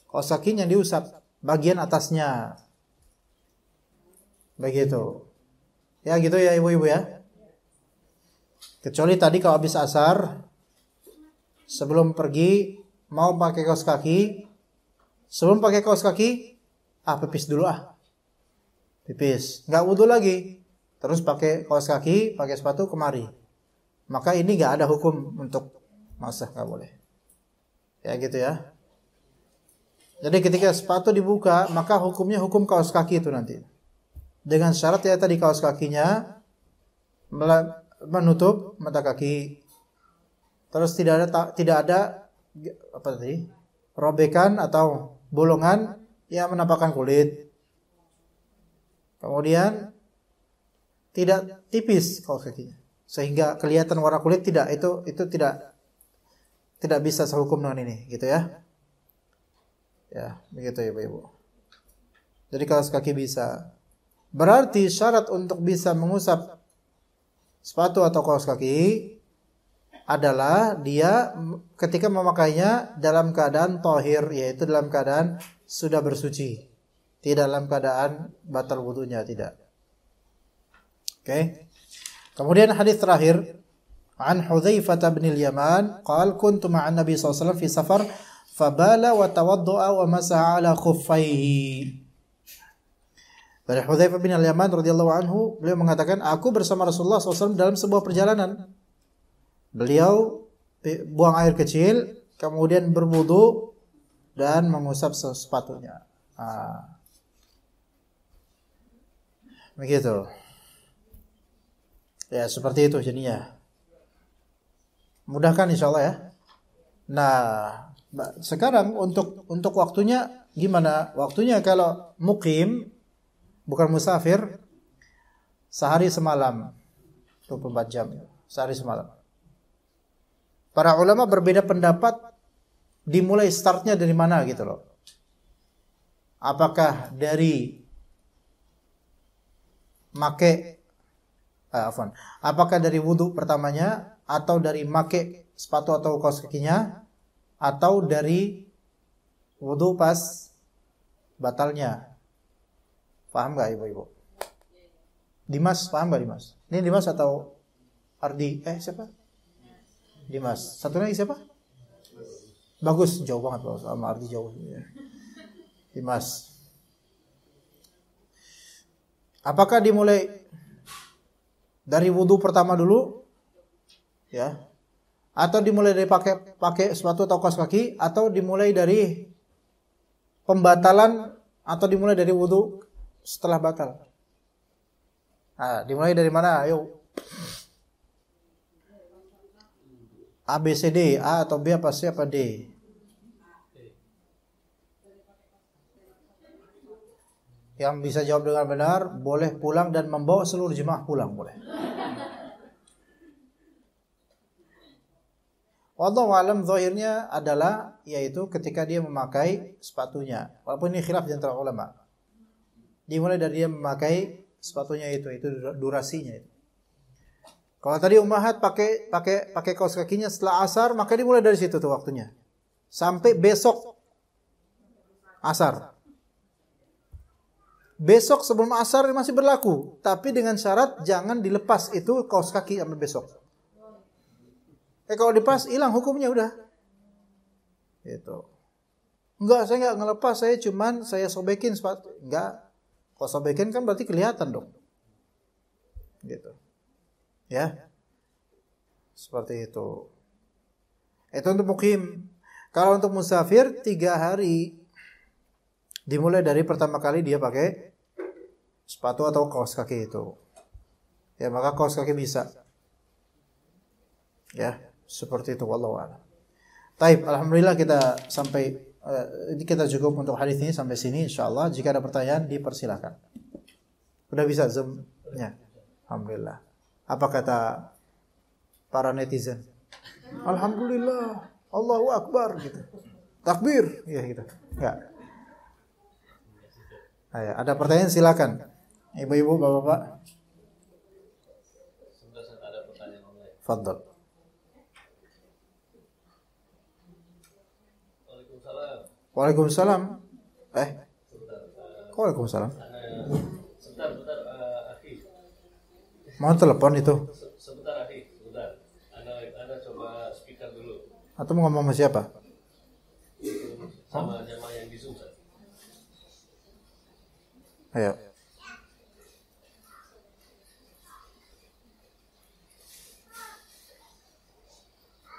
Kaos kakinya diusap, bagian atasnya. Begitu. Ya gitu ya ibu-ibu ya. Kecuali tadi kalau habis asar, sebelum pergi mau pakai kaos kaki, sebelum pakai kaos kaki, pipis dulu pipis, nggak wudu lagi, terus pakai kaos kaki, pakai sepatu kemari, maka ini nggak ada hukum untuk masah, nggak boleh, ya gitu ya. Jadi ketika sepatu dibuka, maka hukumnya hukum kaos kaki itu nanti, dengan syarat ya tadi kaos kakinya menutup mata kaki, terus tidak ada apa tadi, robekan atau bolongan yang menampakkan kulit. Kemudian tidak tipis kaos kakinya sehingga kelihatan warna kulit, tidak, itu tidak bisa sehukum dengan ini, gitu ya. Ya, begitu ya Ibu. Jadi kaos kaki bisa. Berarti syarat untuk bisa mengusap sepatu atau kaos kaki adalah dia ketika memakainya dalam keadaan tahir, yaitu dalam keadaan sudah bersuci, tidak dalam keadaan batal wudunya, tidak. Oke. Kemudian hadis terakhir, an Hudzaifah bin al-Yaman qala kuntu ma'an Nabi sallallahu alaihi wasallam fi safar fabala wa tawadda'a wa masaha ala khuffaihi. Dari Hudzaifah bin al-Yaman radhiyallahu anhu, beliau mengatakan, aku bersama Rasulullah SAW dalam sebuah perjalanan. Beliau buang air kecil, kemudian berwudu dan mengusap sepatunya. Begitu. Ya, seperti itu jadinya. Mudah kan insyaallah ya. Nah, sekarang untuk waktunya gimana? Waktunya kalau mukim, bukan musafir, sehari semalam, 24 jam, sehari semalam. Para ulama berbeda pendapat dimulai startnya dari mana gitu loh. Apakah dari apakah dari wudhu pertamanya, atau dari make sepatu atau kaos kakinya, atau dari wudhu pas batalnya? Paham gak ibu-ibu? Dimas, paham gak Dimas? Ini Dimas atau Ardi? Siapa? Dimas. Satu lagi siapa? Bagus, jauh banget loh, sama Ardi jauh. Dimas. Apakah dimulai dari wudhu pertama dulu, ya, atau dimulai dari pakai sepatu atau kaos kaki, atau dimulai dari pembatalan, atau dimulai dari wudhu setelah batal? Nah, dimulai dari mana? Ayo. A, B, C, D. A atau B apa C apa D? Yang bisa jawab dengan benar boleh pulang dan membawa seluruh jemaah pulang, boleh. Wallahu alam, zahirnya adalah yaitu ketika dia memakai sepatunya. Walaupun ini khilaf di antara ulama. Dimulai dari dia memakai sepatunya itu durasinya itu. Kalau tadi ummahat pakai kaos kakinya setelah asar, maka dimulai dari situ tuh waktunya. Sampai besok asar. Besok sebelum asar masih berlaku, tapi dengan syarat jangan dilepas itu kaos kaki sampai besok. Kalau dilepas hilang hukumnya udah. Itu. Enggak, saya enggak ngelepas, saya sobekin sepatu. Enggak. Kalau sobekin kan berarti kelihatan dong. Gitu. Ya. Seperti itu. Itu untuk mukim. Kalau untuk musafir 3 hari dimulai dari pertama kali dia pakai sepatu atau kaos kaki itu. Ya, maka kaos kaki bisa. Ya, seperti itu, wallahu a'lam. Taib, alhamdulillah kita kita cukup untuk hadis ini sampai sini insyaallah. Jika ada pertanyaan dipersilakan. Udah bisa Zoom-nya? Alhamdulillah. Apa kata para netizen? Alhamdulillah, Allahu Akbar gitu. Takbir, ya gitu. Enggak. Ayo, ada pertanyaan silakan. Ibu-ibu, bapak-bapak. Sudah ada pertanyaan online. Fadhol. Waalaikumsalam. Waalaikumsalam. Sebentar, Akhi. Mau telepon itu? Sebentar, Akhi. Sebentar. Anda coba speaker dulu. Atau mau ngomong sama siapa? Sama jamaah yang di Zoom. Ayo.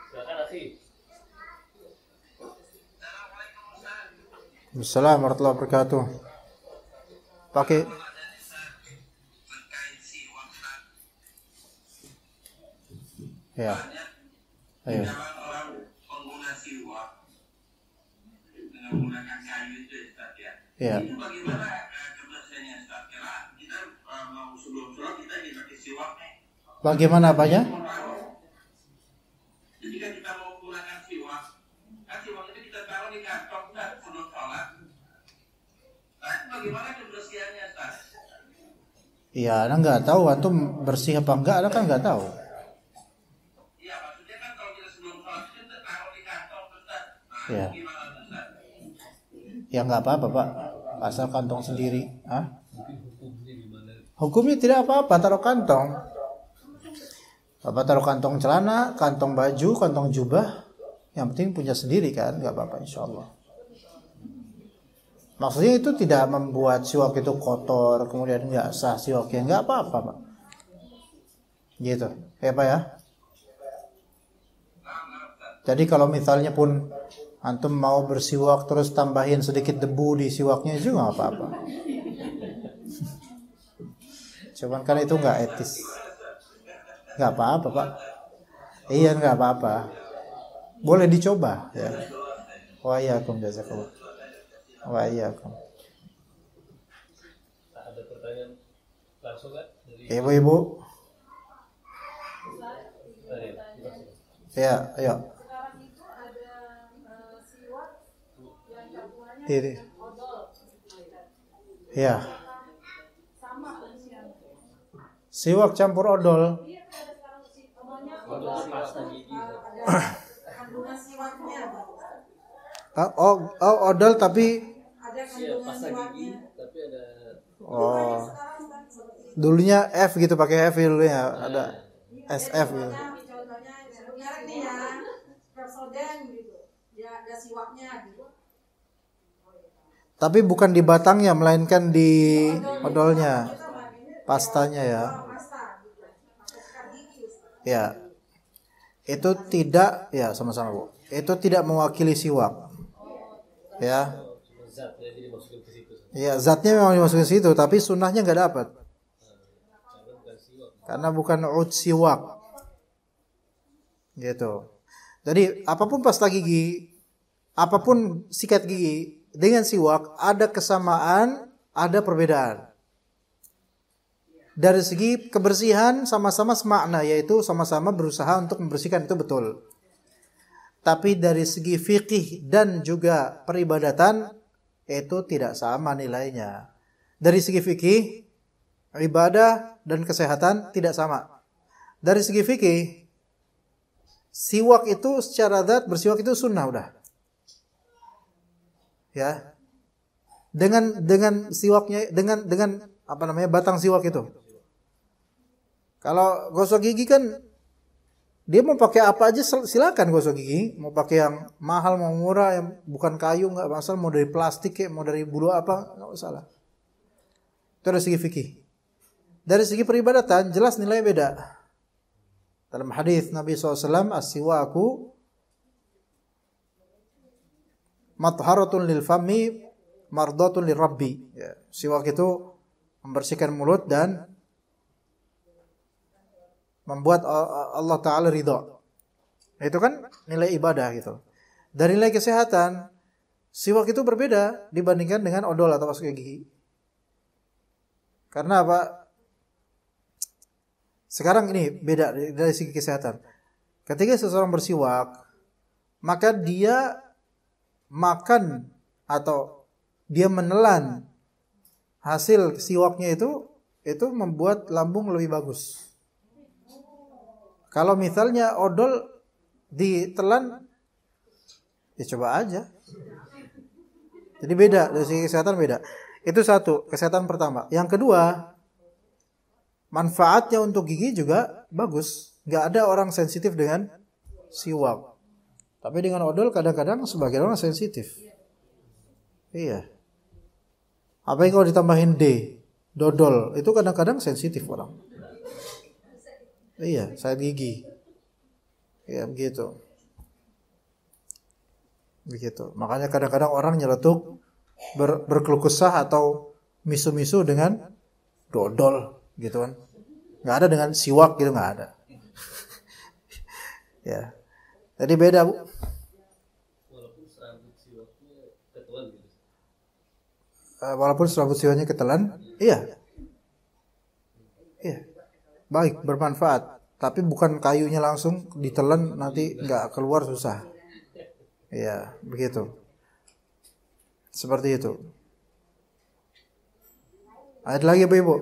Silakan, Akhi. Assalamualaikum warahmatullahi wabarakatuh. Pakai. Ya. Ayo. Pengguna siwak dengan menggunakan kayu itu, Ya. Ini bagaimana kebersihannya, Ustaz? Karena kita mau sebelum sholat kita pakai siwak nih. Bagaimana apanya? Ketika kita mau menggunakan siwak, kan siwak itu kita taruh di kantong dan sebelum sholat. Nah, itu bagaimana kebersihannya, Ustaz? Iya, Anda nggak tahu antum bersih apa enggak, Anda kan nggak tahu. Iya, maksudnya kan kalau kita sebelum sholat itu kita taruh di kantong, Ustaz. Nah, Iya. gimana, Ustaz? Ya nggak apa-apa, Pak. Asal kantong sendiri. Hukumnya tidak apa-apa, taruh kantong. Bapak taruh kantong celana, kantong baju, kantong jubah. Yang penting punya sendiri kan, nggak apa-apa insyaallah. Maksudnya itu tidak membuat siwak itu kotor, kemudian nggak sah siwaknya, nggak apa-apa, Pak. Gitu, ya Pak ya. Jadi kalau misalnya pun antum mau bersiwak terus tambahin sedikit debu di siwaknya juga nggak apa-apa. Cuman kan itu nggak etis. Nggak apa-apa, Pak. Iya, nggak apa-apa. Boleh dicoba ya. Wa iyyakum jazakallah. Wa iyyakum. Ada pertanyaan langsung nggak dari Ibu-ibu. Ya, ayo. Sekarang itu ada siwak yang campurannya Ini. odol. Ya. Sama fungsinya. Siwak campur odol. Iya, ada sekarang odolnya Odol pasta gigi. ada kandungan siwaknya. Odol tapi Ada Iya, kandungan pasta gigi, siwaknya. tapi ada oh Sekarang kan seperti itu. dulunya F gitu, pakai F dulu ya, ada SF gitu. Contohnya merek nih ya, Pepsodent gitu. Ya ada siwaknya gitu. Tapi bukan di batangnya, melainkan di odolnya, pastanya ya. Pasta gitu. Pakai sikat gigi. Ya, itu tidak, ya sama-sama Bu. Itu tidak mewakili siwak. Ya, cuma zat ya, jadi masukin ke situ. ya zatnya memang dimasukin situ, tapi sunnahnya nggak dapat. Karena bukan siwak. Karena bukan ud siwak. Gitu. Jadi apapun pasta gigi, apapun sikat gigi dengan siwak ada kesamaan, ada perbedaan. Dari segi kebersihan sama-sama semakna, yaitu sama-sama berusaha untuk membersihkan, itu betul. Tapi dari segi fikih dan juga peribadatan itu tidak sama nilainya. Dari segi fikih, ibadah dan kesehatan tidak sama. Dari segi fikih, siwak itu secara zat bersiwak itu sunnah udah. Ya. Dengan siwaknya, dengan apa namanya, batang siwak itu. Kalau gosok gigi kan dia mau pakai apa aja silakan gosok gigi, mau pakai yang mahal mau murah, yang bukan kayu nggak masalah, mau dari plastik kayak mau dari bulu apa nggak masalah. Itu dari segi fikih. Dari segi peribadatan jelas nilai beda. Dalam hadis Nabi SAW, as-siwaku matharatun lil fami mardatun lir rabbi. Ya, siwak itu membersihkan mulut dan membuat Allah Ta'ala ridha. Itu kan nilai ibadah gitu. Dari nilai kesehatan, siwak itu berbeda dibandingkan dengan odol atau sikat gigi. Karena apa? Sekarang ini beda dari segi kesehatan. Ketika seseorang bersiwak, maka dia makan atau dia menelan hasil siwaknya itu membuat lambung lebih bagus. Kalau misalnya odol ditelan, ya coba aja. Jadi beda, dari segi kesehatan beda. Itu satu, kesehatan pertama. Yang kedua, manfaatnya untuk gigi juga bagus. Gak ada orang sensitif dengan siwak. Tapi dengan odol kadang-kadang sebagian orang sensitif. Iya. Apalagi kalau ditambahin dodol, itu kadang-kadang sensitif orang. Iya, sayat gigi. Ya begitu. Begitu. Makanya kadang-kadang orang nyeletuk berkeluh kesah atau misu-misu dengan dodol gitu kan. Nggak ada dengan siwak gitu, nggak ada. Ya. Jadi beda, Bu. Walaupun serabut siwaknya ketelan gitu. Walaupun serabut siwaknya ketelan, iya. Iya. Baik, bermanfaat. Tapi bukan kayunya langsung ditelan nanti nggak keluar susah. Iya, begitu. Seperti itu. Ada lagi Ibu?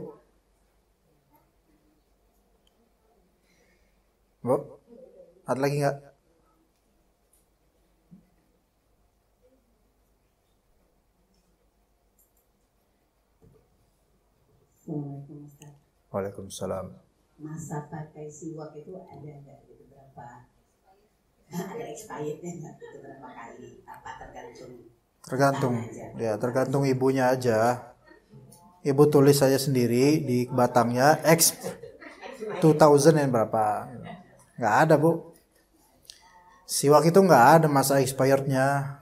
Bu? Ada lagi nggak? Assalamualaikum Ustaz. Waalaikumsalam. Masa pakai siwak itu ada nggak gitu berapa? Ada expirednya nggak gitu berapa kali? Apa Tergantung. Ya, tergantung ibunya aja. Ibu tulis saya sendiri di batangnya X 2000 yang berapa. Nggak ada, Bu. Siwak itu nggak ada masa expirednya.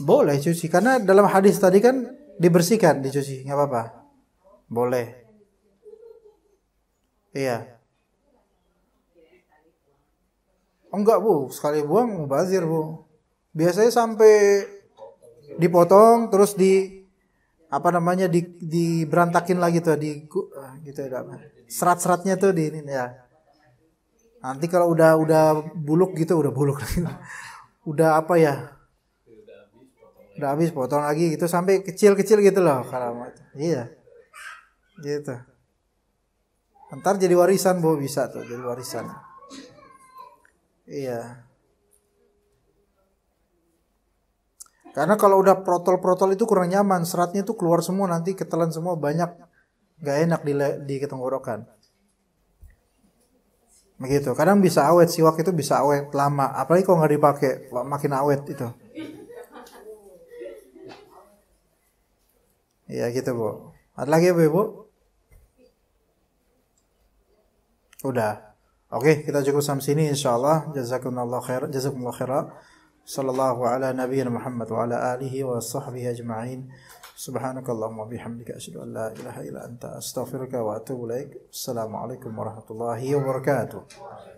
Boleh cuci, karena dalam hadis tadi kan dibersihkan, dicuci, nggak apa-apa. Boleh. Iya. Enggak, Bu, sekali buang mubazir, Bu. Biasanya sampai dipotong terus diberantakin lagi tuh gitu ya. Serat-seratnya tuh di ini ya. Nanti kalau udah buluk gitu, udah buluk lagi. Udah apa ya? Udah habis potong lagi gitu sampai kecil-kecil gitu loh kalau itu. Iya. Gitu. Ntar jadi warisan, Bu, bisa tuh jadi warisan. Iya. Karena kalau udah protol-protol itu kurang nyaman, seratnya tuh keluar semua, nanti ketelan semua, banyak, gak enak di tenggorokan. Begitu. Kadang bisa awet, siwak itu bisa awet lama, apalagi kalau nggak dipakai, makin awet itu. Iya gitu, Bu. Ada lagi ya, Bu? Udah. Oke, kita cukup sampai sini insyaallah. Jazakumullah khairan. Sallallahu ala nabiyyina Muhammad wa ala alihi wa sahbihi ajma'in. Subhanakallahumma bihamdika asyhadu an la ilaha illa anta astaghfiruka wa atubu ilaik. Assalamualaikum warahmatullahi wabarakatuh.